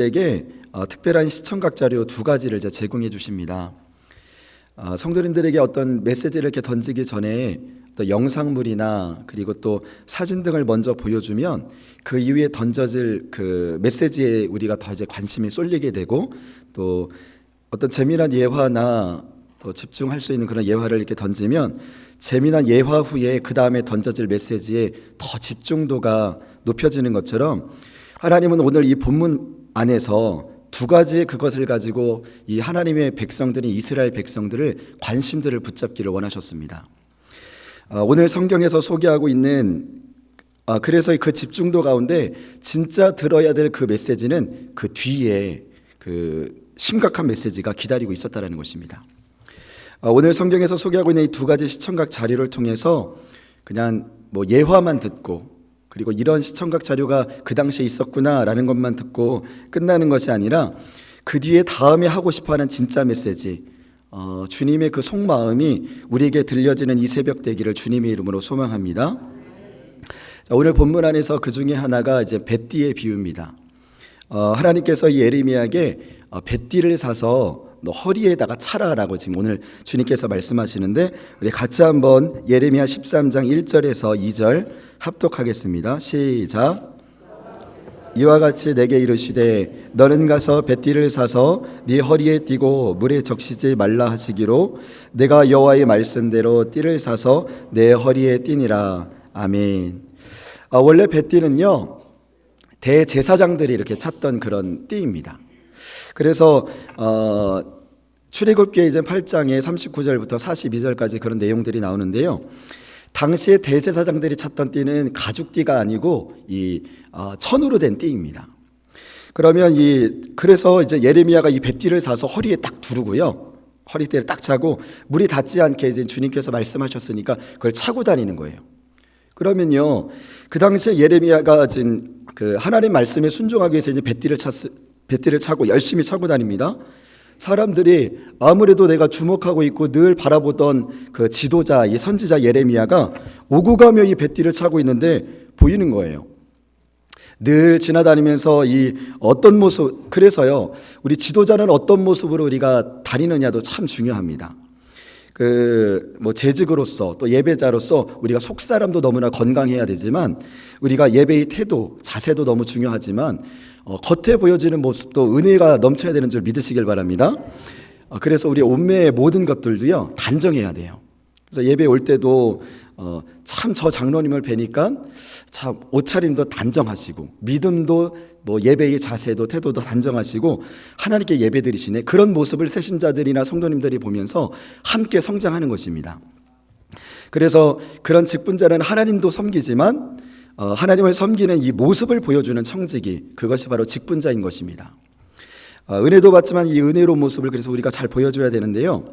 에게 특별한 시청각 자료 두 가지를 이제 제공해 주십니다. 성도님들에게 어떤 메시지를 이렇게 던지기 전에 또 영상물이나 그리고 또 사진 등을 먼저 보여주면 그 이후에 던져질 그 메시지에 우리가 더 이제 관심이 쏠리게 되고, 또 어떤 재미난 예화나 또 집중할 수 있는 그런 예화를 이렇게 던지면 재미난 예화 후에 그 다음에 던져질 메시지에 더 집중도가 높여지는 것처럼, 하나님은 오늘 이 본문 안에서 두 가지의 그것을 가지고 이 하나님의 백성들인 이스라엘 백성들을 관심들을 붙잡기를 원하셨습니다. 오늘 성경에서 소개하고 있는 그래서 그 집중도 가운데 진짜 들어야 될 그 메시지는 그 뒤에 그 심각한 메시지가 기다리고 있었다는 것입니다. 오늘 성경에서 소개하고 있는 이 두 가지 시청각 자료를 통해서 그냥 뭐 예화만 듣고, 그리고 이런 시청각 자료가 그 당시에 있었구나라는 것만 듣고 끝나는 것이 아니라 그 뒤에 다음에 하고 싶어하는 진짜 메시지, 주님의 그 속마음이 우리에게 들려지는 이 새벽 되기를 주님의 이름으로 소망합니다. 자, 오늘 본문 안에서 그 중에 하나가 이제 뱃띠의 비유입니다. 하나님께서 이 예레미야에게 뱃띠를 사서 너 허리에다가 차라라고 지금 오늘 주님께서 말씀하시는데, 우리 같이 한번 예레미야 13장 1절에서 2절 합독하겠습니다. 시작. 이와 같이 내게 이르시되 너는 가서 뱃띠를 사서 네 허리에 띠고 물에 적시지 말라 하시기로 내가 여호와의 말씀대로 띠를 사서 내 허리에 띠니라. 아멘. 원래 뱃띠는요 대제사장들이 이렇게 찾던 그런 띠입니다. 그래서 출애굽기에 이제 8장에 39절부터 42절까지 그런 내용들이 나오는데요. 당시에 대제사장들이 찾던 띠는 가죽띠가 아니고 이 천으로 된 띠입니다. 그러면 그래서 이제 예레미야가 이 뱃띠를 사서 허리에 딱 두르고요, 허리띠를 딱 차고 물이 닿지 않게 이제 주님께서 말씀하셨으니까 그걸 차고 다니는 거예요. 그러면요, 그 당시에 예레미야가 지금 그 하나님 말씀에 순종하기 위해서 이제 뱃띠를 차고 열심히 차고 다닙니다. 사람들이 아무래도 내가 주목하고 있고 늘 바라보던 그 지도자, 이 선지자 예레미야가 오고 가며 이 뱃띠를 차고 있는데 보이는 거예요. 늘 지나다니면서 이 어떤 모습, 그래서요, 우리 지도자는 어떤 모습으로 우리가 다니느냐도 참 중요합니다. 뭐 재직으로서 또 예배자로서 우리가 속사람도 너무나 건강해야 되지만, 우리가 예배의 태도, 자세도 너무 중요하지만 겉에 보여지는 모습도 은혜가 넘쳐야 되는 줄 믿으시길 바랍니다. 그래서 우리 온매의 모든 것들도요 단정해야 돼요. 그래서 예배 올 때도 참 저 장로님을 뵈니까 참 옷차림도 단정하시고, 믿음도 뭐 예배의 자세도 태도도 단정하시고 하나님께 예배드리시네, 그런 모습을 새신자들이나 성도님들이 보면서 함께 성장하는 것입니다. 그래서 그런 직분자는 하나님도 섬기지만 하나님을 섬기는 이 모습을 보여주는 청지기, 그것이 바로 직분자인 것입니다. 은혜도 받지만 이 은혜로운 모습을 그래서 우리가 잘 보여줘야 되는데요.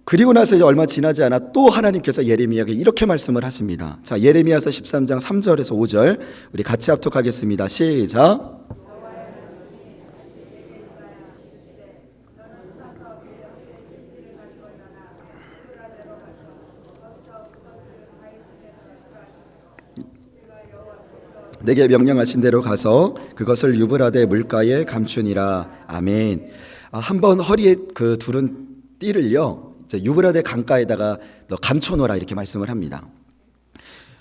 그리고 나서 이제 얼마 지나지 않아 또 하나님께서 예레미야에게 이렇게 말씀을 하십니다. 자, 예레미야서 13장 3절에서 5절 우리 같이 합독하겠습니다. 시작. 내게 명령하신 대로 가서 그것을 유브라데 물가에 감추니라. 아멘. 한번 허리에 그 두른 띠를요 유브라데 강가에다가 너 감춰놓으라, 이렇게 말씀을 합니다.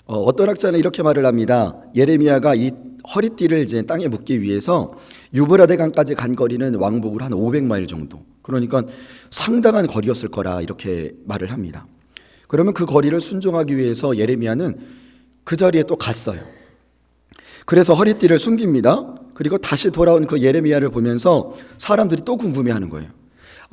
어떤 학자는 이렇게 말을 합니다. 예레미야가 이 허리띠를 이제 땅에 묻기 위해서 유브라데 강까지 간 거리는 왕복으로 한 500마일 정도, 그러니까 상당한 거리였을 거라 이렇게 말을 합니다. 그러면 그 거리를 순종하기 위해서 예레미야는 그 자리에 또 갔어요. 그래서 허리띠를 숨깁니다. 그리고 다시 돌아온 그 예레미야를 보면서 사람들이 또 궁금해하는 거예요.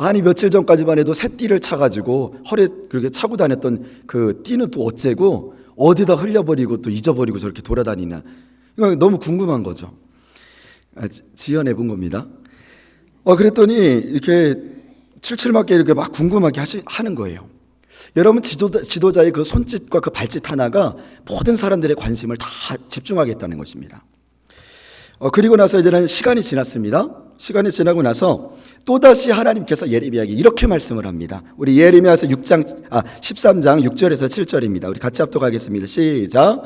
아니 며칠 전까지만 해도 새 띠를 차가지고 허리에 그렇게 차고 다녔던 그 띠는 또 어째고 어디다 흘려버리고 또 잊어버리고 저렇게 돌아다니나, 이거 너무 궁금한 거죠. 지어내 본 겁니다. 그랬더니 이렇게 칠칠맞게 이렇게 막 궁금하게 하는 거예요. 여러분, 지도자의 그 손짓과 그 발짓 하나가 모든 사람들의 관심을 다 집중하겠다는 것입니다. 그리고 나서 이제는 시간이 지났습니다. 시간이 지나고 나서 또다시 하나님께서 예레미야에게 이렇게 말씀을 합니다. 우리 예레미야서 13장 6절에서 7절입니다. 우리 같이 합독하겠습니다. 시작.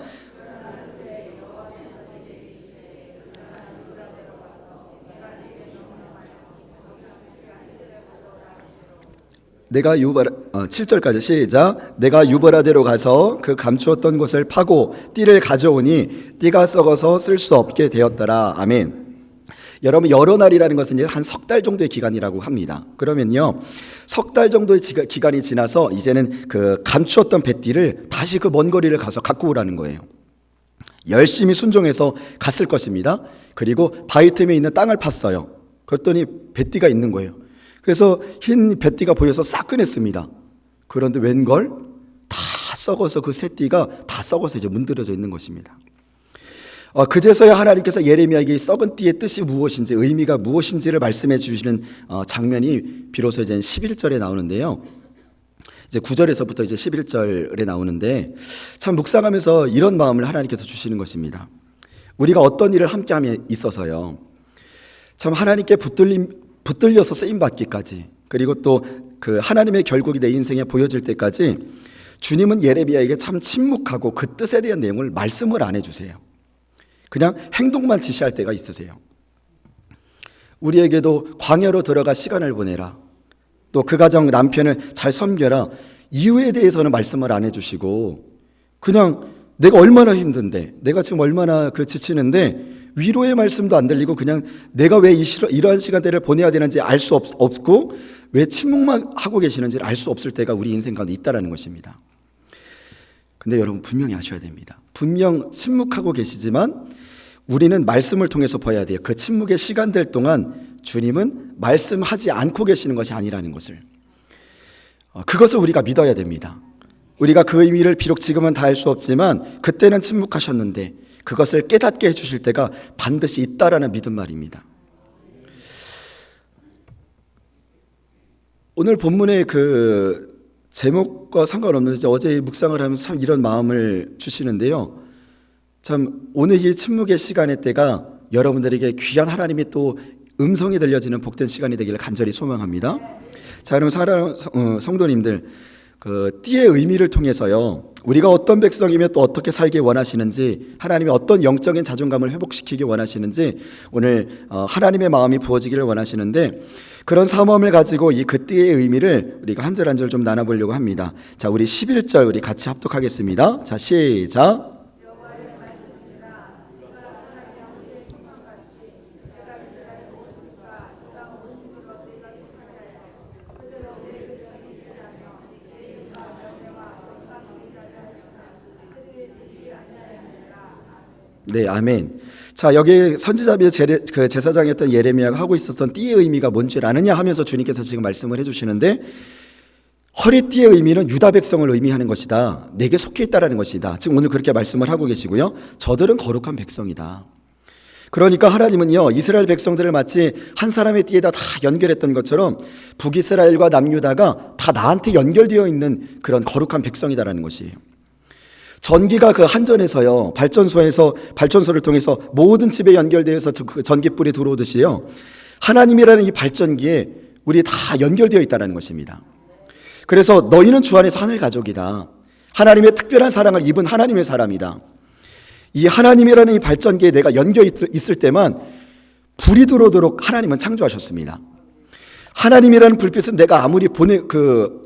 7절까지 시작. 내가 유브라데로 가서 그 감추었던 곳을 파고 띠를 가져오니 띠가 썩어서 쓸 수 없게 되었더라. 아멘. 여러분, 여러 날이라는 것은 이제 한 석 달 정도의 기간이라고 합니다. 그러면요, 석 달 정도의 기간이 지나서 이제는 그 감추었던 뱃띠를 다시 그 먼 거리를 가서 갖고 오라는 거예요. 열심히 순종해서 갔을 것입니다. 그리고 바위 틈에 있는 땅을 팠어요. 그랬더니 뱃띠가 있는 거예요. 그래서 흰 뱃띠가 보여서 싹 꺼냈습니다. 그런데 웬걸? 다 썩어서 그 새 띠가 다 썩어서 이제 문드러져 있는 것입니다. 그제서야 하나님께서 예레미야에게 썩은 띠의 뜻이 무엇인지, 의미가 무엇인지를 말씀해 주시는 장면이 비로소 이제 11절에 나오는데요. 이제 9절에서부터 이제 11절에 나오는데, 참 묵상하면서 이런 마음을 하나님께서 주시는 것입니다. 우리가 어떤 일을 함께함에 있어서요, 참 하나님께 붙들려서 쓰임 받기까지, 그리고 또 그 하나님의 결국이 내 인생에 보여질 때까지 주님은 예레미야에게 참 침묵하고 그 뜻에 대한 내용을 말씀을 안 해주세요. 그냥 행동만 지시할 때가 있으세요. 우리에게도 광야로 들어가 시간을 보내라, 또 그 가정 남편을 잘 섬겨라, 이유에 대해서는 말씀을 안 해주시고 그냥 내가 얼마나 힘든데, 내가 지금 얼마나 지치는데 위로의 말씀도 안 들리고 그냥 내가 왜 이러한 시간대를 보내야 되는지 알 수 없고 왜 침묵만 하고 계시는지를 알 수 없을 때가 우리 인생 가운데 있다는 것입니다. 근데 여러분, 분명히 아셔야 됩니다. 분명 침묵하고 계시지만 우리는 말씀을 통해서 봐야 돼요. 그 침묵의 시간들 동안 주님은 말씀하지 않고 계시는 것이 아니라는 것을, 그것을 우리가 믿어야 됩니다. 우리가 그 의미를 비록 지금은 다 알 수 없지만 그때는 침묵하셨는데 그것을 깨닫게 해주실 때가 반드시 있다라는 믿음 말입니다. 오늘 본문의 그 제목과 상관없는데 어제 묵상을 하면서 참 이런 마음을 주시는데요. 참 오늘 이 침묵의 시간의 때가 여러분들에게 귀한 하나님의 또 음성이 들려지는 복된 시간이 되기를 간절히 소망합니다. 자, 그럼 성도님들, 그 띠의 의미를 통해서요, 우리가 어떤 백성이며 또 어떻게 살기 원하시는지, 하나님이 어떤 영적인 자존감을 회복시키기 원하시는지 오늘 하나님의 마음이 부어지기를 원하시는데, 그런 사모함을 가지고 이 그 띠의 의미를 우리가 한 절 한 절 좀 나눠보려고 합니다. 자, 우리 11절 우리 같이 합독하겠습니다. 자, 시작. 네, 아멘. 자, 여기 선지자비의 제사장이었던 예레미야가 하고 있었던 띠의 의미가 뭔지 아느냐 하면서 주님께서 지금 말씀을 해주시는데, 허리띠의 의미는 유다 백성을 의미하는 것이다. 내게 속해 있다라는 것이다. 지금 오늘 그렇게 말씀을 하고 계시고요. 저들은 거룩한 백성이다. 그러니까 하나님은요, 이스라엘 백성들을 마치 한 사람의 띠에다 다 연결했던 것처럼 북이스라엘과 남유다가 다 나한테 연결되어 있는 그런 거룩한 백성이다라는 것이에요. 전기가 그 한전에서요, 발전소를 통해서 모든 집에 연결되어서 그 전기불이 들어오듯이요, 하나님이라는 이 발전기에 우리 다 연결되어 있다는 것입니다. 그래서 너희는 주 안에서 하늘 가족이다. 하나님의 특별한 사랑을 입은 하나님의 사람이다. 이 하나님이라는 이 발전기에 내가 연결 있을 때만 불이 들어오도록 하나님은 창조하셨습니다. 하나님이라는 불빛은 내가 아무리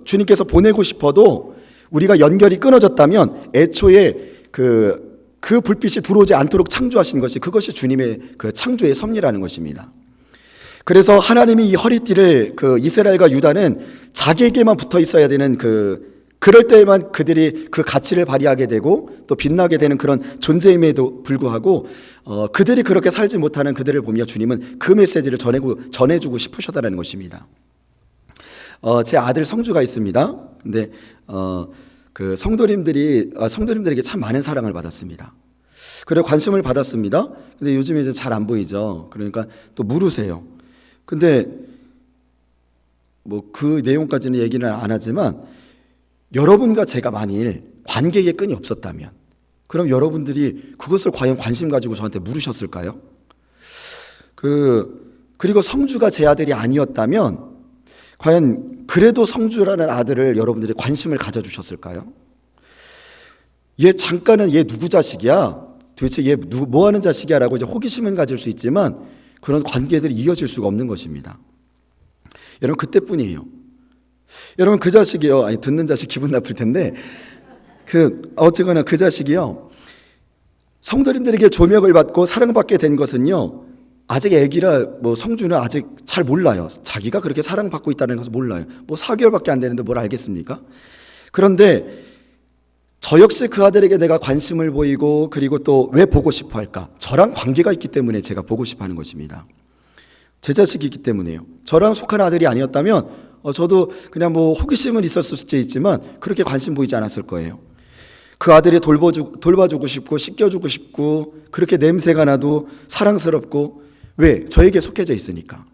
주님께서 보내고 싶어도 우리가 연결이 끊어졌다면 애초에 그 불빛이 들어오지 않도록 창조하신 것이, 그것이 주님의 그 창조의 섭리라는 것입니다. 그래서 하나님이 이 허리띠를 이스라엘과 유다는 자기에게만 붙어 있어야 되는 그럴 때에만 그들이 그 가치를 발휘하게 되고 또 빛나게 되는 그런 존재임에도 불구하고 그들이 그렇게 살지 못하는 그들을 보며 주님은 그 메시지를 전해주고 싶으셨다는 것입니다. 제 아들 성주가 있습니다. 근데 그 성도님들에게 참 많은 사랑을 받았습니다. 그래 관심을 받았습니다. 근데 요즘에 이제 잘 안 보이죠. 그러니까 또 물으세요. 근데 뭐 그 내용까지는 얘기는 안 하지만, 여러분과 제가 만일 관계의 끈이 없었다면 그럼 여러분들이 그것을 과연 관심 가지고 저한테 물으셨을까요? 그리고 성주가 제 아들이 아니었다면 과연 그래도 성주라는 아들을 여러분들이 관심을 가져주셨을까요? 잠깐은 얘 누구 자식이야? 도대체 얘 뭐 하는 자식이야? 라고 이제 호기심은 가질 수 있지만 그런 관계들이 이어질 수가 없는 것입니다. 여러분, 그때뿐이에요. 여러분 그 자식이요, 아니 듣는 자식 기분 나쁠 텐데 어쨌거나 그 자식이요, 성도님들에게 조명을 받고 사랑받게 된 것은요, 아직 애기라 성주는 아직 잘 몰라요. 자기가 그렇게 사랑받고 있다는 것을 몰라요. 4개월밖에 안 되는데 뭘 알겠습니까? 그런데 저 역시 그 아들에게 내가 관심을 보이고, 그리고 또 왜 보고 싶어 할까? 저랑 관계가 있기 때문에 제가 보고 싶어 하는 것입니다. 제 자식이기 때문에요. 저랑 속한 아들이 아니었다면 저도 그냥 호기심은 있었을 수도 있지만 그렇게 관심 보이지 않았을 거예요. 그 아들이 돌봐주고 싶고 씻겨주고 싶고, 그렇게 냄새가 나도 사랑스럽고, 왜? 저에게 속해져 있으니까.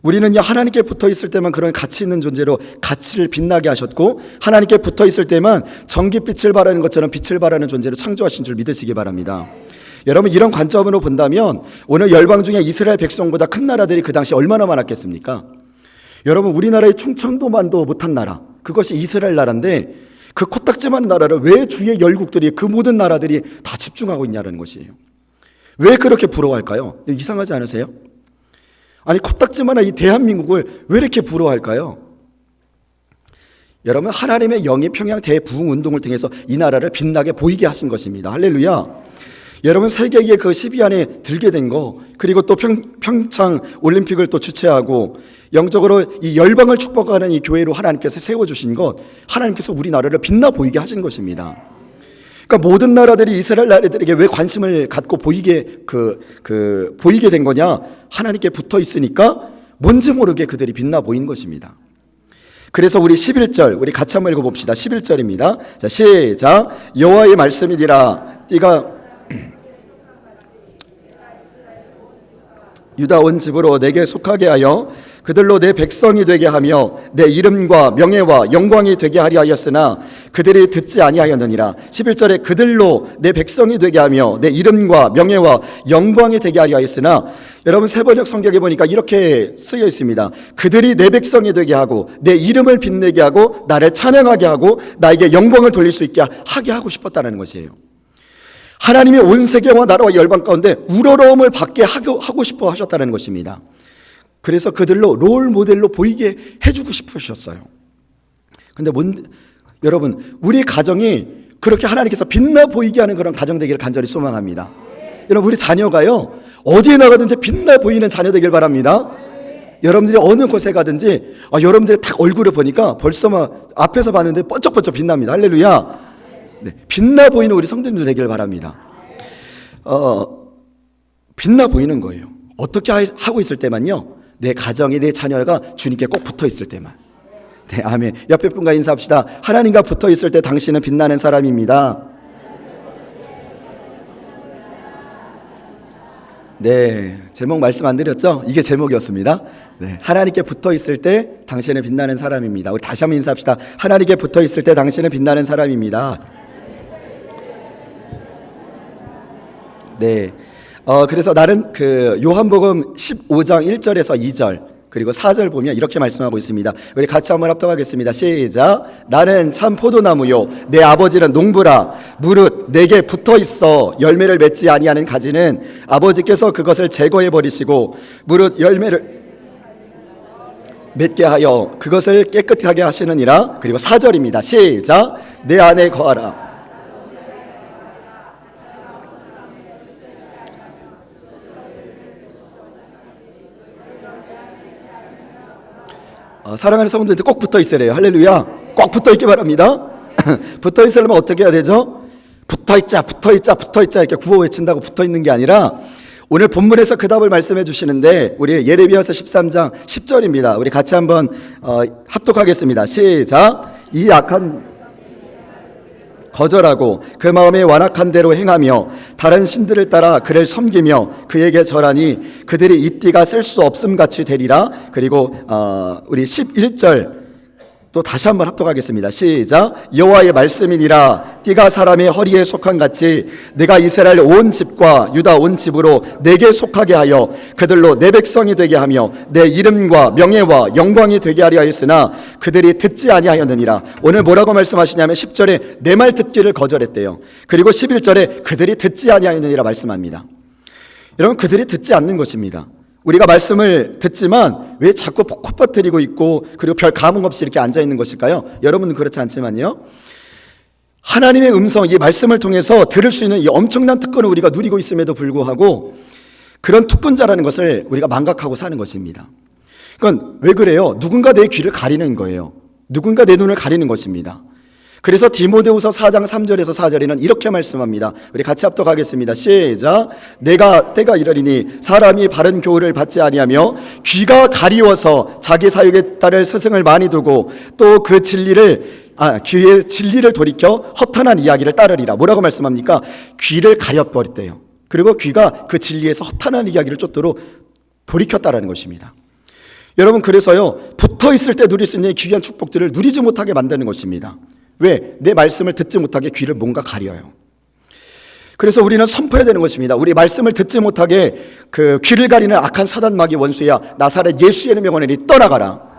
우리는요, 하나님께 붙어 있을 때만 그런 가치 있는 존재로 가치를 빛나게 하셨고, 하나님께 붙어 있을 때만 전깃빛을 발하는 것처럼 빛을 발하는 존재로 창조하신 줄 믿으시기 바랍니다. 여러분, 이런 관점으로 본다면 오늘 열방 중에 이스라엘 백성보다 큰 나라들이 그 당시 얼마나 많았겠습니까? 여러분, 우리나라의 충청도만도 못한 나라, 그것이 이스라엘 나라인데, 그 코딱지만 나라를 왜 주의 열국들이, 그 모든 나라들이 다 집중하고 있냐는 것이에요. 왜 그렇게 부러워할까요? 이상하지 않으세요? 아니, 코딱지만한 이 대한민국을 왜 이렇게 부러워할까요? 여러분, 하나님의 영이 평양 대부흥 운동을 통해서 이 나라를 빛나게 보이게 하신 것입니다. 할렐루야. 여러분, 세계의 그 10위 안에 들게 된 거, 그리고 또 평창 올림픽을 또 주최하고 영적으로 이 열방을 축복하는 이 교회로 하나님께서 세워주신 것, 하나님께서 우리나라를 빛나 보이게 하신 것입니다. 그러니까 모든 나라들이 이스라엘 나라들에게 왜 관심을 갖고 보이게 보이게 된 거냐? 하나님께 붙어 있으니까 뭔지 모르게 그들이 빛나 보이는 것입니다. 그래서 우리 11절, 우리 같이 한번 읽어봅시다. 11절입니다. 자, 시작. 여호와의 말씀이니라. 띠가 유다 온 집으로 내게 속하게 하여 그들로 내 백성이 되게 하며 내 이름과 명예와 영광이 되게 하려 하였으나 그들이 듣지 아니하였느니라. 11절에 그들로 내 백성이 되게 하며 내 이름과 명예와 영광이 되게 하려 하였으나, 여러분 세번역 성경에 보니까 이렇게 쓰여 있습니다. 그들이 내 백성이 되게 하고 내 이름을 빛내게 하고 나를 찬양하게 하고 나에게 영광을 돌릴 수 있게 하게 하고 싶었다는 것이에요. 하나님의 온 세계와 나라와 열방 가운데 우러러움을 받게 하고 싶어 하셨다는 것입니다. 그래서 그들로 롤 모델로 보이게 해주고 싶으셨어요. 근데 여러분, 우리 가정이 그렇게 하나님께서 빛나 보이게 하는 그런 가정 되기를 간절히 소망합니다. 여러분, 우리 자녀가요, 어디에 나가든지 빛나 보이는 자녀 되길 바랍니다. 여러분들이 어느 곳에 가든지 여러분들의 딱 얼굴을 보니까 벌써 막 앞에서 봤는데 번쩍번쩍 빛납니다. 할렐루야. 네, 빛나 보이는 우리 성도님들 되길 바랍니다. 빛나 보이는 거예요. 어떻게 하고 있을 때만요? 내 가정이, 내 자녀가 주님께 꼭 붙어 있을 때만. 네, 아멘. 옆에 분과 인사합시다. 하나님과 붙어 있을 때 당신은 빛나는 사람입니다. 네, 제목 말씀 안 드렸죠? 이게 제목이었습니다. 네, 하나님께 붙어 있을 때 당신은 빛나는 사람입니다. 우리 다시 한번 인사합시다. 하나님께 붙어 있을 때 당신은 빛나는 사람입니다. 네. 그래서 나는 요한복음 15장 1절에서 2절 그리고 4절 보면 이렇게 말씀하고 있습니다. 우리 같이 한번 합독하겠습니다. 시작. 나는 참 포도나무요 내 아버지는 농부라. 무릇 내게 붙어 있어 열매를 맺지 아니하는 가지는 아버지께서 그것을 제거해 버리시고 무릇 열매를 맺게 하여 그것을 깨끗하게 하시느니라. 그리고 4절입니다. 시작. 내 안에 거하라. 사랑하는 성도들 꼭 붙어 있으래요. 할렐루야. 꼭 붙어 있기 바랍니다. 붙어 있으려면 어떻게 해야 되죠? 붙어 있자, 붙어 있자, 붙어 있자 이렇게 구호 외친다고 붙어 있는 게 아니라, 오늘 본문에서 그 답을 말씀해 주시는데 우리 예레미야서 13장 10절입니다. 우리 같이 한번 합독하겠습니다. 시작. 이 악한 거절하고 그 마음에 완악한 대로 행하며 다른 신들을 따라 그를 섬기며 그에게 절하니 그들이 이 띠가 쓸 수 없음 같이 되리라. 그리고 우리 11절 또 다시 한번 합독하겠습니다. 시작. 여호와의 말씀이니라. 띠가 사람의 허리에 속한 같이 내가 이스라엘 온 집과 유다 온 집으로 내게 속하게 하여 그들로 내 백성이 되게 하며 내 이름과 명예와 영광이 되게 하려 했으나 그들이 듣지 아니하였느니라. 오늘 뭐라고 말씀하시냐면 10절에 내 말 듣기를 거절했대요. 그리고 11절에 그들이 듣지 아니하였느니라 말씀합니다. 여러분, 그들이 듣지 않는 것입니다. 우리가 말씀을 듣지만 왜 자꾸 콧바트리고 있고 그리고 별 감흥 없이 이렇게 앉아 있는 것일까요? 여러분은 그렇지 않지만요, 하나님의 음성, 이 말씀을 통해서 들을 수 있는 이 엄청난 특권을 우리가 누리고 있음에도 불구하고 그런 특권자라는 것을 우리가 망각하고 사는 것입니다. 그건 왜 그래요? 누군가 내 귀를 가리는 거예요. 누군가 내 눈을 가리는 것입니다. 그래서 디모데후서 4장 3절에서 4절에는 이렇게 말씀합니다. 우리 같이 합독하겠습니다. 시작. 내가 때가 이르리니 사람이 바른 교훈을 받지 아니하며 귀가 가리워서 자기 사욕에 따를 스승을 많이 두고 또 그 귀의 진리를 돌이켜 허탄한 이야기를 따르리라. 뭐라고 말씀합니까? 귀를 가려버렸대요. 그리고 귀가 그 진리에서 허탄한 이야기를 쫓도록 돌이켰다라는 것입니다. 여러분, 그래서요, 붙어 있을 때 누릴 수 있는 귀한 축복들을 누리지 못하게 만드는 것입니다. 왜? 내 말씀을 듣지 못하게 귀를 뭔가 가려요. 그래서 우리는 선포해야 되는 것입니다. 우리 말씀을 듣지 못하게 그 귀를 가리는 악한 사단 마귀 원수야, 나사렛 예수의 이름의 권한이 떠나가라.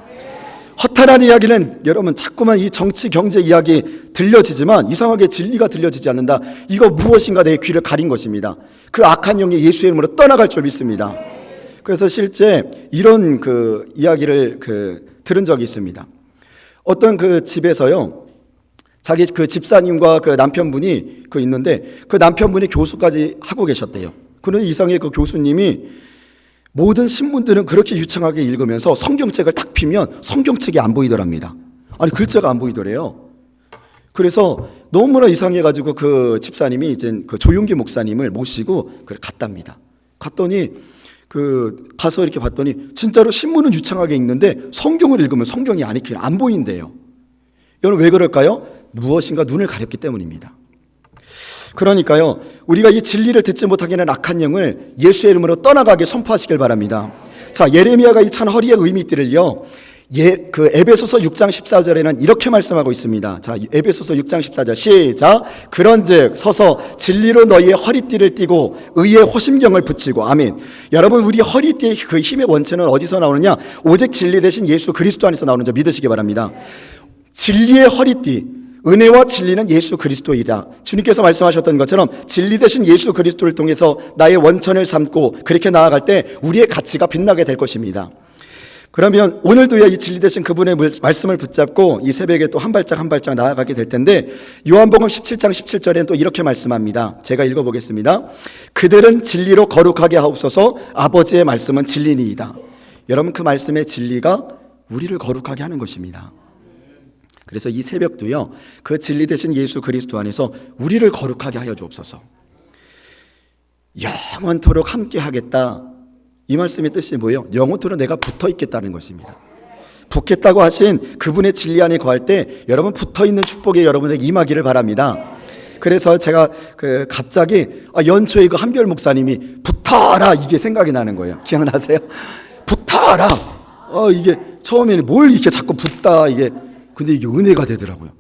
허탄한 이야기는 여러분 자꾸만 이 정치 경제 이야기 들려지지만 이상하게 진리가 들려지지 않는다. 이거 무엇인가 내 귀를 가린 것입니다. 그 악한 영이 예수의 이름으로 떠나갈 줄 믿습니다. 그래서 실제 이런 그 이야기를 들은 적이 있습니다. 어떤 그 집에서요, 자기 그 집사님과 그 남편분이 있는데 그 남편분이 교수까지 하고 계셨대요. 그런데 이상하게 그 교수님이 모든 신문들은 그렇게 유창하게 읽으면서 성경책을 딱 피면 성경책이 안 보이더랍니다. 아니, 글자가 안 보이더래요. 그래서 너무나 이상해가지고 그 집사님이 이제 그 조용기 목사님을 모시고 갔답니다. 갔더니 가서 이렇게 봤더니 진짜로 신문은 유창하게 읽는데 성경을 읽으면 성경이 안 보인대요. 여러분, 왜 그럴까요? 무엇인가 눈을 가렸기 때문입니다. 그러니까요, 우리가 이 진리를 듣지 못하게 하는 악한 영을 예수의 이름으로 떠나가게 선포하시길 바랍니다. 자, 예레미야가 이 찬 허리의 의미들을요, 에베소서 6장 14절에는 이렇게 말씀하고 있습니다. 자, 에베소서 6장 14절 시작. 그런즉 서서 진리로 너희의 허리띠를 띠고 의의 호심경을 붙이고. 아멘. 여러분, 우리 허리띠의 그 힘의 원체는 어디서 나오느냐? 오직 진리 대신 예수 그리스도 안에서 나오는 줄 믿으시기 바랍니다. 진리의 허리띠, 은혜와 진리는 예수 그리스도이라. 주님께서 말씀하셨던 것처럼 진리 대신 예수 그리스도를 통해서 나의 원천을 삼고 그렇게 나아갈 때 우리의 가치가 빛나게 될 것입니다. 그러면 오늘도야 이 진리 대신 그분의 말씀을 붙잡고 이 새벽에 또 한 발짝 한 발짝 나아가게 될 텐데, 요한복음 17장 17절에는 또 이렇게 말씀합니다. 제가 읽어보겠습니다. 그들은 진리로 거룩하게 하옵소서. 아버지의 말씀은 진리니이다. 여러분, 그 말씀의 진리가 우리를 거룩하게 하는 것입니다. 그래서 이 새벽도요, 그 진리 되신 예수 그리스도 안에서 우리를 거룩하게 하여 주옵소서. 영원토록 함께 하겠다. 이 말씀의 뜻이 뭐예요? 영원토록 내가 붙어 있겠다는 것입니다. 붙겠다고 하신 그분의 진리 안에 거할 때 여러분 붙어 있는 축복이 여러분에게 임하기를 바랍니다. 그래서 제가 갑자기 연초에 그 한별 목사님이 붙어라, 이게 생각이 나는 거예요. 기억나세요? 붙어라. 이게 처음에는 뭘 이렇게 자꾸 붙다, 이게 근데 이게 은혜가 되더라고요.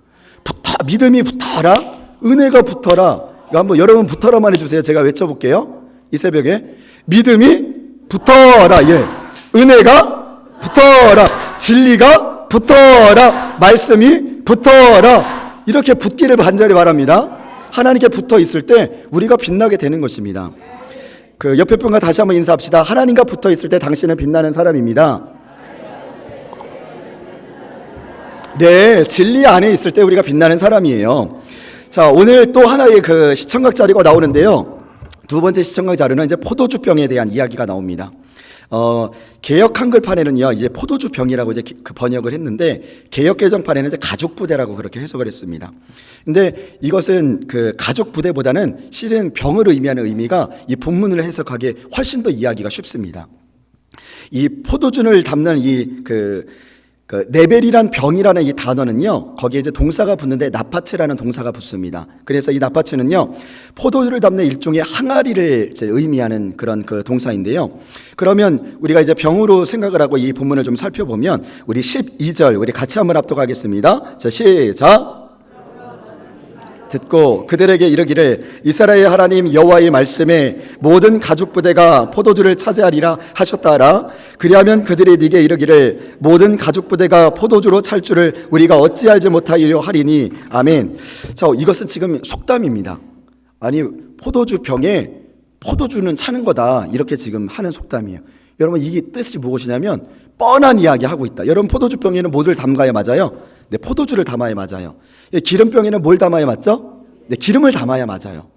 믿음이 붙어라, 은혜가 붙어라. 이거 한번 여러분 붙어라만 해주세요. 제가 외쳐볼게요. 이 새벽에 믿음이 붙어라, 예, 은혜가 붙어라, 진리가 붙어라, 말씀이 붙어라. 이렇게 붙기를 간절히 바랍니다. 하나님께 붙어 있을 때 우리가 빛나게 되는 것입니다. 그 옆에 분과 다시 한번 인사합시다. 하나님과 붙어 있을 때 당신은 빛나는 사람입니다. 네, 진리 안에 있을 때 우리가 빛나는 사람이에요. 자, 오늘 또 하나의 그 시청각 자료가 나오는데요. 두 번째 시청각 자료는 이제 포도주병에 대한 이야기가 나옵니다. 개역 한글판에는요, 이제 포도주병이라고 이제 그 번역을 했는데, 개역 개정판에는 이제 가죽부대라고 그렇게 해석을 했습니다. 근데 이것은 그 가죽부대보다는 실은 병을 의미하는 의미가 이 본문을 해석하기에 훨씬 더 이해하기가 쉽습니다. 이 포도주를 담는 네벨이란 병이라는 이 단어는요, 거기에 이제 동사가 붙는데 나파츠라는 동사가 붙습니다. 그래서 이 나파츠는요, 포도주를 담는 일종의 항아리를 이제 의미하는 그런 그 동사인데요. 그러면 우리가 이제 병으로 생각을 하고 이 본문을 좀 살펴보면, 우리 12절 우리 같이 한번 합독하겠습니다. 자, 시작. 듣고 그들에게 이르기를 이스라엘 하나님 여호와의 말씀에 모든 가죽 부대가 포도주를 차지하리라 하셨다라. 그리하면 그들이 네게 이르기를 모든 가죽 부대가 포도주로 찰 줄을 우리가 어찌 알지 못하리요 하리니. 아멘. 자, 이것은 지금 속담입니다. 아니, 포도주 병에 포도주는 차는 거다, 이렇게 지금 하는 속담이에요. 여러분, 이 뜻이 무엇이냐면 뻔한 이야기 하고 있다. 여러분 포도주병에는 뭐를 담가야 맞아요? 네, 포도주를 담아야 맞아요. 기름병에는 뭘 담아야 맞죠? 네, 기름을 담아야 맞아요.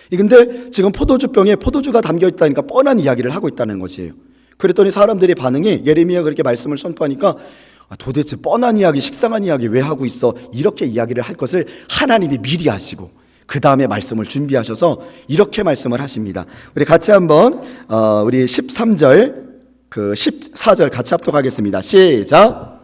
근데 지금 포도주병에 포도주가 담겨 있다니까 뻔한 이야기를 하고 있다는 것이에요. 그랬더니 사람들의 반응이 예레미야가 그렇게 말씀을 선포하니까 도대체 뻔한 이야기, 식상한 이야기 왜 하고 있어? 이렇게 이야기를 할 것을 하나님이 미리 하시고 그 다음에 말씀을 준비하셔서 이렇게 말씀을 하십니다. 우리 같이 한번 우리 13절 그 14절 같이 합독하겠습니다. 시작.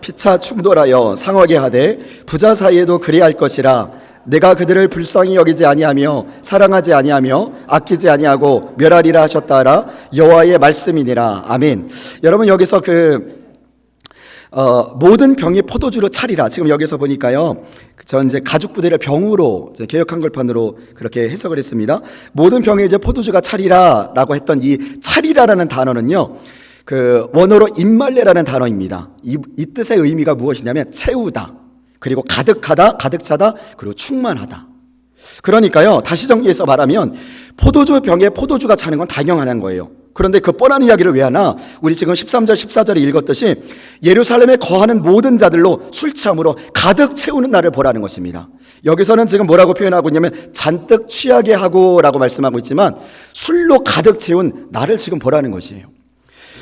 피차 충돌하여 상하게 하되 부자 사이에도 그리할 것이라. 내가 그들을 불쌍히 여기지 아니하며 사랑하지 아니하며 아끼지 아니하고 멸하리라 하셨다라. 여호와의 말씀이니라. 아멘. 여러분 여기서 모든 병이 포도주로 차리라. 지금 여기서 보니까요, 전 이제 가죽 부대를 병으로 이제 개역 한글판으로 그렇게 해석을 했습니다. 모든 병에 이제 포도주가 차리라라고 했던 이 차리라라는 단어는요, 원어로 임말레라는 단어입니다. 이 뜻의 의미가 무엇이냐면 채우다, 그리고 가득하다, 가득 차다, 그리고 충만하다. 그러니까요, 다시 정리해서 말하면 포도주 병에 포도주가 차는 건 당연한 거예요. 그런데 그 뻔한 이야기를 왜 하나? 우리 지금 13절 14절에 읽었듯이 예루살렘에 거하는 모든 자들로 술 취함으로 가득 채우는 날을 보라는 것입니다. 여기서는 지금 뭐라고 표현하고 있냐면 잔뜩 취하게 하고 라고 말씀하고 있지만 술로 가득 채운 날을 지금 보라는 것이에요.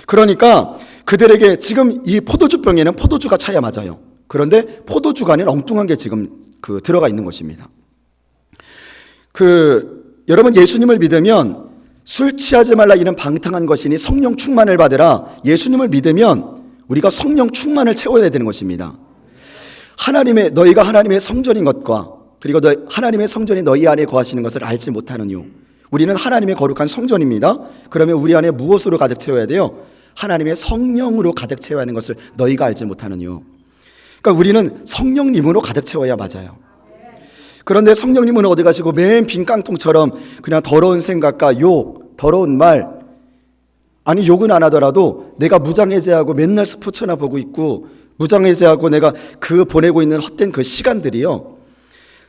그러니까 그들에게 지금 이 포도주병에는 포도주가 차야 맞아요. 그런데 포도주가 아닌 엉뚱한 게 지금 들어가 있는 것입니다. 여러분 예수님을 믿으면 술 취하지 말라 이는 방탕한 것이니 성령 충만을 받으라. 예수님을 믿으면 우리가 성령 충만을 채워야 되는 것입니다. 너희가 하나님의 성전인 것과 그리고 하나님의 성전이 너희 안에 거하시는 것을 알지 못하느뇨. 우리는 하나님의 거룩한 성전입니다. 그러면 우리 안에 무엇으로 가득 채워야 돼요? 하나님의 성령으로 가득 채워야 하는 것을 너희가 알지 못하느뇨. 그러니까 우리는 성령님으로 가득 채워야 맞아요. 그런데 성령님은 어디 가시고 맨 빈 깡통처럼 그냥 더러운 생각과 욕, 더러운 말, 아니 욕은 안 하더라도 내가 무장해제하고 맨날 스포츠나 보고 있고 무장해제하고 내가 보내고 있는 헛된 그 시간들이요,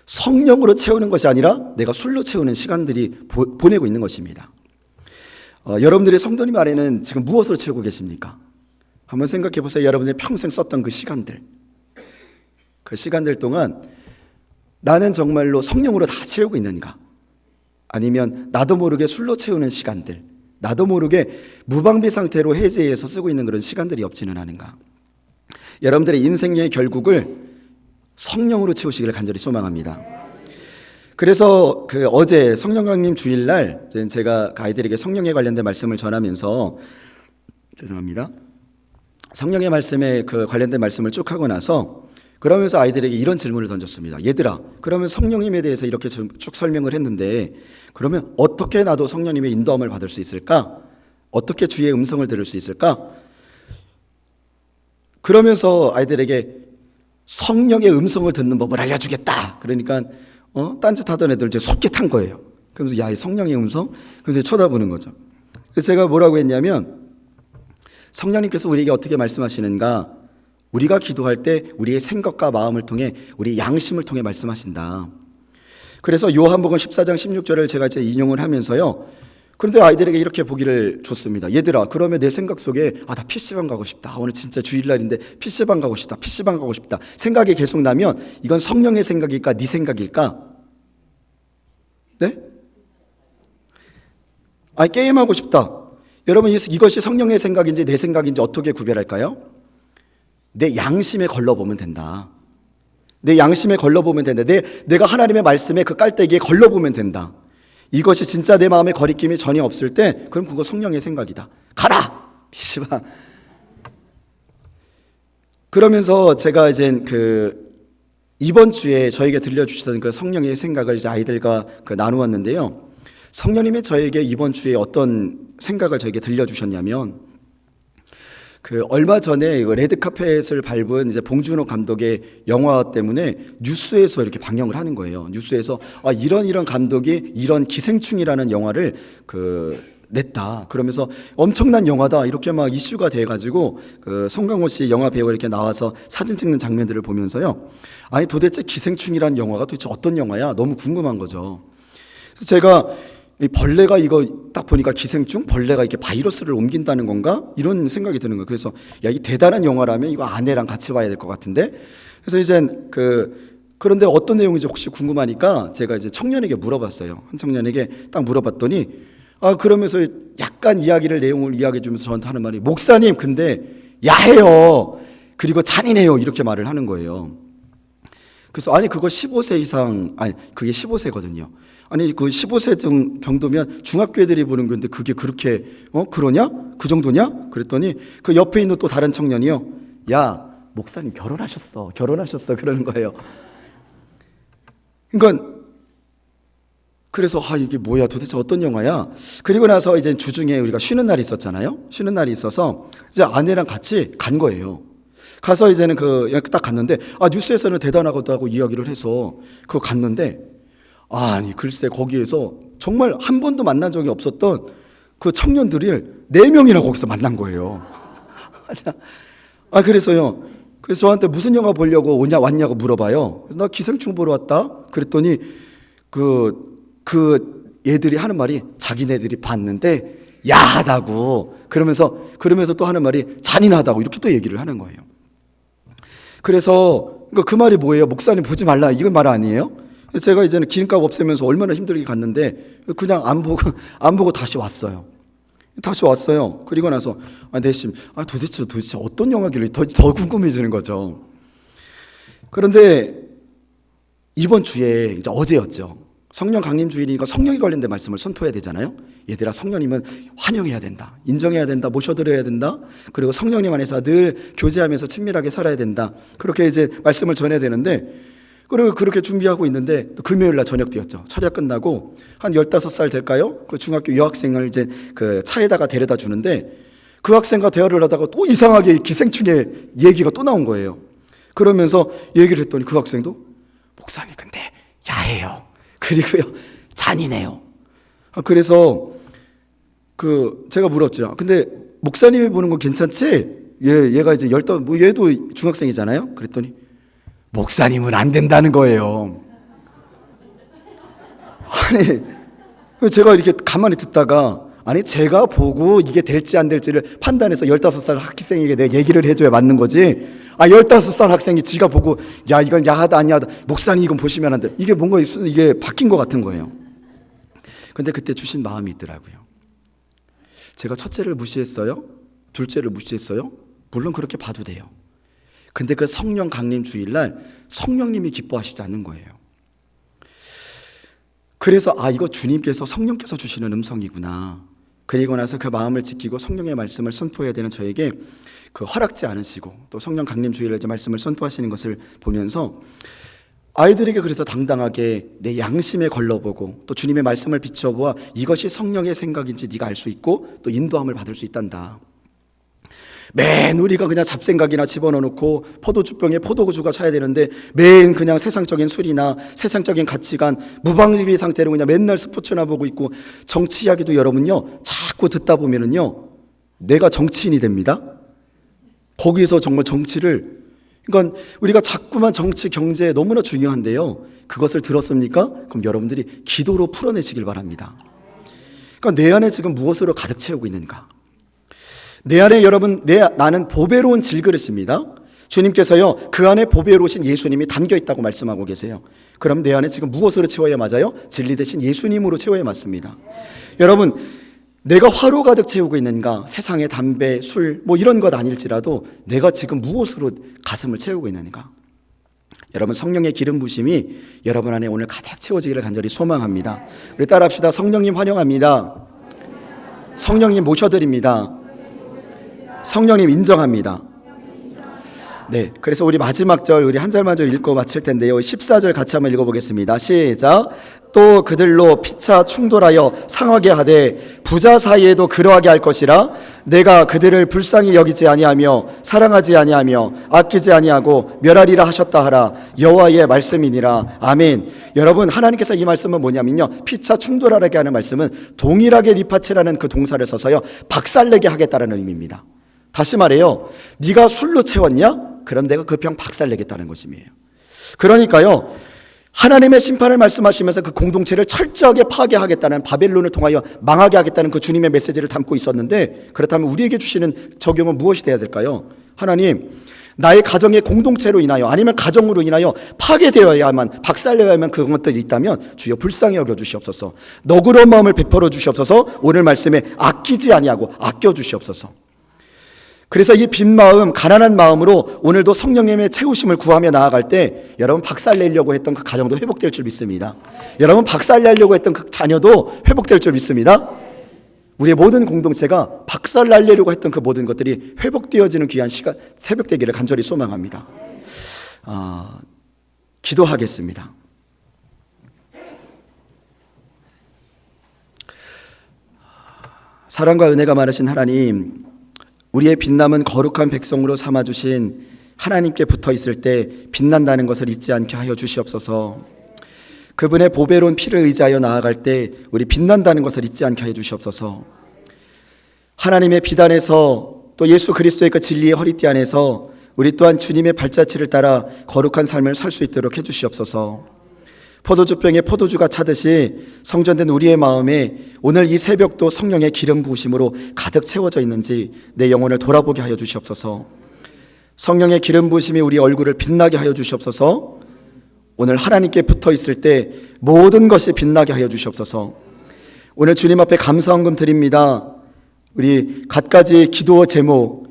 성령으로 채우는 것이 아니라 내가 술로 채우는 시간들이 보내고 있는 것입니다. 여러분들의 성도님 안에는 지금 무엇으로 채우고 계십니까? 한번 생각해 보세요. 여러분들이 평생 썼던 그 시간들 동안 나는 정말로 성령으로 다 채우고 있는가? 아니면 나도 모르게 술로 채우는 시간들, 나도 모르게 무방비 상태로 해제해서 쓰고 있는 그런 시간들이 없지는 않은가? 여러분들의 인생의 결국을 성령으로 채우시기를 간절히 소망합니다. 그래서 어제 성령 강림 주일날 제가 아이들에게 성령에 관련된 말씀을 전하면서 성령의 말씀에 관련된 말씀을 쭉 하고 나서 그러면서 아이들에게 이런 질문을 던졌습니다. 얘들아, 그러면 성령님에 대해서 이렇게 쭉 설명을 했는데 그러면 어떻게 나도 성령님의 인도함을 받을 수 있을까? 어떻게 주의 음성을 들을 수 있을까? 그러면서 아이들에게 성령의 음성을 듣는 법을 알려주겠다. 그러니까 딴짓하던 애들 이제 속게 탄 거예요. 그러면서 야, 이 성령의 음성? 그래서 쳐다보는 거죠. 그래서 제가 뭐라고 했냐면 성령님께서 우리에게 어떻게 말씀하시는가? 우리가 기도할 때 우리의 생각과 마음을 통해 우리의 양심을 통해 말씀하신다. 그래서 요한복음 14장 16절을 제가 이제 인용을 하면서요, 그런데 아이들에게 이렇게 보기를 줬습니다. 얘들아, 그러면 내 생각 속에 나 PC방 가고 싶다, 오늘 진짜 주일날인데 PC방 가고 싶다, PC방 가고 싶다 생각이 계속 나면 이건 성령의 생각일까 네 생각일까? 네? 게임하고 싶다. 여러분, 이것이 성령의 생각인지 내 생각인지 어떻게 구별할까요? 내 양심에 걸러보면 된다. 내 양심에 걸러보면 된다. 내가 하나님의 말씀에 그 깔때기에 걸러보면 된다. 이것이 진짜 내 마음에 거리낌이 전혀 없을 때 그럼 그거 성령의 생각이다. 가라! PC방. 그러면서 제가 이제 이번 주에 저에게 들려주시던 그 성령의 생각을 이제 아이들과 나누었는데요. 성령님이 저에게 이번 주에 어떤 생각을 저에게 들려주셨냐면 얼마 전에 레드카펫을 밟은 이제 봉준호 감독의 영화 때문에 뉴스에서 이렇게 방영을 하는 거예요. 뉴스에서 이런 감독이 이런 기생충이라는 영화를 냈다. 그러면서 엄청난 영화다. 이렇게 막 이슈가 돼가지고 그 송강호 씨 영화 배우 이렇게 나와서 사진 찍는 장면들을 보면서요. 아니 도대체 기생충이라는 영화가 도대체 어떤 영화야? 너무 궁금한 거죠. 그래서 제가 이 벌레가 이거 딱 보니까 기생충? 벌레가 이렇게 바이러스를 옮긴다는 건가? 이런 생각이 드는 거예요. 그래서 야, 이 대단한 영화라면 이거 아내랑 같이 봐야 될 것 같은데. 그래서 이제 그런데 어떤 내용인지 혹시 궁금하니까 제가 이제 청년에게 물어봤어요. 한 청년에게 딱 물어봤더니 그러면서 약간 내용을 이야기해 주면서 저한테 하는 말이 목사님 근데 야해요. 그리고 잔인해요. 이렇게 말을 하는 거예요. 그래서 아니 그거 15세 이상 그게 15세거든요. 아니 그 15세 정도면 중학교 애들이 보는 건데 그게 그렇게 그러냐? 그 정도냐? 그랬더니 그 옆에 있는 또 다른 청년이요. 야 목사님 결혼하셨어 그러는 거예요. 그러니까 그래서 이게 뭐야 도대체 어떤 영화야? 그리고 나서 이제 주중에 우리가 쉬는 날이 있었잖아요. 쉬는 날이 있어서 이제 아내랑 같이 간 거예요. 가서 이제는 딱 갔는데 뉴스에서는 대단하다고 이야기를 해서 그거 갔는데 아니 글쎄 거기에서 정말 한 번도 만난 적이 없었던 그 청년들을 4명이나 거기서 만난 거예요. 그래서요. 그래서 저한테 무슨 영화 보려고 왔냐고 물어봐요. 나 기생충 보러 왔다. 그랬더니 그 얘들이 하는 말이 자기네들이 봤는데 야하다고 그러면서 또 하는 말이 잔인하다고 이렇게 또 얘기를 하는 거예요. 그래서 그 말이 뭐예요? 목사님 보지 말라 이건 말 아니에요? 제가 이제는 기름값 없애면서 얼마나 힘들게 갔는데 그냥 안 보고 다시 왔어요. 그리고 나서 내심 도대체 어떤 영화길래 더 궁금해지는 거죠. 그런데 이번 주에 이제 어제였죠. 성령 강림 주일이니까 성령이 관련된 말씀을 선포해야 되잖아요. 얘들아 성령님은 환영해야 된다. 인정해야 된다. 모셔드려야 된다. 그리고 성령님 안에서 늘 교제하면서 친밀하게 살아야 된다. 그렇게 이제 말씀을 전해야 되는데 그리고 그렇게 준비하고 있는데 또 금요일 날 저녁 때였죠. 철야 끝나고 한 15살 될까요? 그 중학교 여학생을 이제 그 차에다가 데려다 주는데 그 학생과 대화를 하다가 또 이상하게 기생충의 얘기가 또 나온 거예요. 그러면서 얘기를 했더니 그 학생도 목사님 근데 야해요. 그리고요 잔인해요. 그래서 제가 물었죠. 근데 목사님이 보는 건 괜찮지? 얘가 이제 얘도 중학생이잖아요. 그랬더니 목사님은 안 된다는 거예요. 아니 제가 이렇게 가만히 듣다가 제가 보고 이게 될지 안 될지를 판단해서 15살 학생에게 내가 얘기를 해줘야 맞는 거지. 15살 학생이 지가 보고 야 이건 야하다 아니하다 목사님 이건 보시면 안 돼. 이게 뭔가 이게 바뀐 것 같은 거예요. 근데 그때 주신 마음이 있더라고요. 제가 첫째를 무시했어요? 둘째를 무시했어요? 물론 그렇게 봐도 돼요. 근데 그 성령 강림 주일날 성령님이 기뻐하시지 않는 거예요. 그래서 이거 주님께서 성령께서 주시는 음성이구나. 그리고 나서 그 마음을 지키고 성령의 말씀을 선포해야 되는 저에게 허락지 않으시고 또 성령 강림 주일날 말씀을 선포하시는 것을 보면서 아이들에게 그래서 당당하게 내 양심에 걸러보고 또 주님의 말씀을 비춰보아 이것이 성령의 생각인지 네가 알 수 있고 또 인도함을 받을 수 있단다. 맨 우리가 그냥 잡생각이나 집어넣어놓고 포도주병에 포도주가 차야 되는데 맨 그냥 세상적인 술이나 세상적인 가치관 무방비 상태로 그냥 맨날 스포츠나 보고 있고 정치 이야기도 여러분요 자꾸 듣다 보면은요 내가 정치인이 됩니다. 거기서 정말 정치를 그러니까 우리가 자꾸만 정치 경제 너무나 중요한데요 그것을 들었습니까? 그럼 여러분들이 기도로 풀어내시길 바랍니다. 그러니까 내 안에 지금 무엇으로 가득 채우고 있는가? 내 안에 나는 보배로운 질그릇입니다. 주님께서요 그 안에 보배로우신 예수님이 담겨 있다고 말씀하고 계세요. 그럼 내 안에 지금 무엇으로 채워야 맞아요? 진리 대신 예수님으로 채워야 맞습니다. 여러분 내가 화로 가득 채우고 있는가? 세상의 담배, 술 이런 것 아닐지라도 내가 지금 무엇으로 가슴을 채우고 있는가? 여러분 성령의 기름 부심이 여러분 안에 오늘 가득 채워지기를 간절히 소망합니다. 우리 따라합시다. 성령님 환영합니다. 성령님 모셔드립니다. 성령님 인정합니다. 네, 그래서 우리 마지막 절 우리 한 절만 좀 읽고 마칠 텐데요. 14절 같이 한번 읽어보겠습니다. 시작. 또 그들로 피차 충돌하여 상하게 하되 부자 사이에도 그러하게 할 것이라. 내가 그들을 불쌍히 여기지 아니하며 사랑하지 아니하며 아끼지 아니하고 멸하리라 하셨다 하라. 여호와의 말씀이니라. 아멘. 여러분, 하나님께서 이 말씀은 뭐냐면요, 피차 충돌하게 하는 말씀은 동일하게 니파체라는 그 동사를 써서요, 박살내게 하겠다라는 의미입니다. 다시 말해요, 네가 술로 채웠냐? 그럼 내가 그 병 박살내겠다는 것이에요. 그러니까요, 하나님의 심판을 말씀하시면서 그 공동체를 철저하게 파괴하겠다는, 바벨론을 통하여 망하게 하겠다는 그 주님의 메시지를 담고 있었는데, 그렇다면 우리에게 주시는 적용은 무엇이 돼야 될까요? 하나님, 나의 가정의 공동체로 인하여 아니면 가정으로 인하여 파괴되어야만, 박살내야만 그것들이 있다면 주여 불쌍히 여겨 주시옵소서. 너그러운 마음을 베풀어 주시옵소서. 오늘 말씀에 아끼지 아니하고 아껴 주시옵소서. 그래서 이 빈 마음, 가난한 마음으로 오늘도 성령님의 채우심을 구하며 나아갈 때 여러분, 박살내려고 했던 그 가정도 회복될 줄 믿습니다. 여러분, 박살내려고 했던 그 자녀도 회복될 줄 믿습니다. 우리의 모든 공동체가 박살내려고 했던 그 모든 것들이 회복되어지는 귀한 시간, 새벽 되기를 간절히 소망합니다. 기도하겠습니다. 사랑과 은혜가 많으신 하나님, 우리의 빛남은 거룩한 백성으로 삼아주신 하나님께 붙어있을 때 빛난다는 것을 잊지 않게 하여 주시옵소서. 그분의 보배로운 피를 의지하여 나아갈 때 우리 빛난다는 것을 잊지 않게 하여 주시옵소서. 하나님의 빛 안에서, 또 예수 그리스도의 그 진리의 허리띠 안에서 우리 또한 주님의 발자취를 따라 거룩한 삶을 살 수 있도록 해주시옵소서. 포도주병에 포도주가 차듯이 성전된 우리의 마음에 오늘 이 새벽도 성령의 기름 부으심으로 가득 채워져 있는지 내 영혼을 돌아보게 하여 주시옵소서. 성령의 기름 부으심이 우리 얼굴을 빛나게 하여 주시옵소서. 오늘 하나님께 붙어 있을 때 모든 것이 빛나게 하여 주시옵소서. 오늘 주님 앞에 감사헌금 드립니다. 우리 갖가지 기도 제목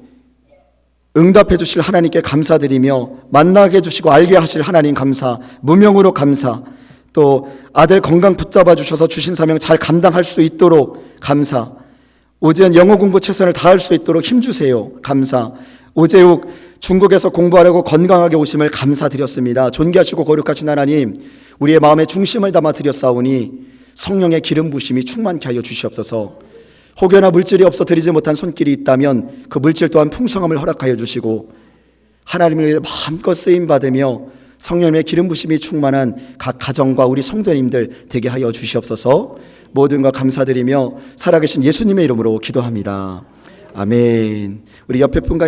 응답해 주실 하나님께 감사드리며, 만나게 해주시고 알게 하실 하나님 감사, 무명으로 감사, 또 아들 건강 붙잡아 주셔서 주신 사명 잘 감당할 수 있도록 감사, 오지은 영어 공부 최선을 다할 수 있도록 힘주세요. 감사. 오재욱 중국에서 공부하려고 건강하게 오심을 감사드렸습니다. 존귀하시고 거룩하신 하나님, 우리의 마음의 중심을 담아 드렸사오니 성령의 기름 부심이 충만케 하여 주시옵소서. 혹여나 물질이 없어 드리지 못한 손길이 있다면 그 물질 또한 풍성함을 허락하여 주시고, 하나님을 마음껏 쓰임받으며 성령의 기름 부심이 충만한 각 가정과 우리 성도님들 되게 하여 주시옵소서. 모든 것 감사드리며 살아계신 예수님의 이름으로 기도합니다. 아멘. 우리 옆에 분과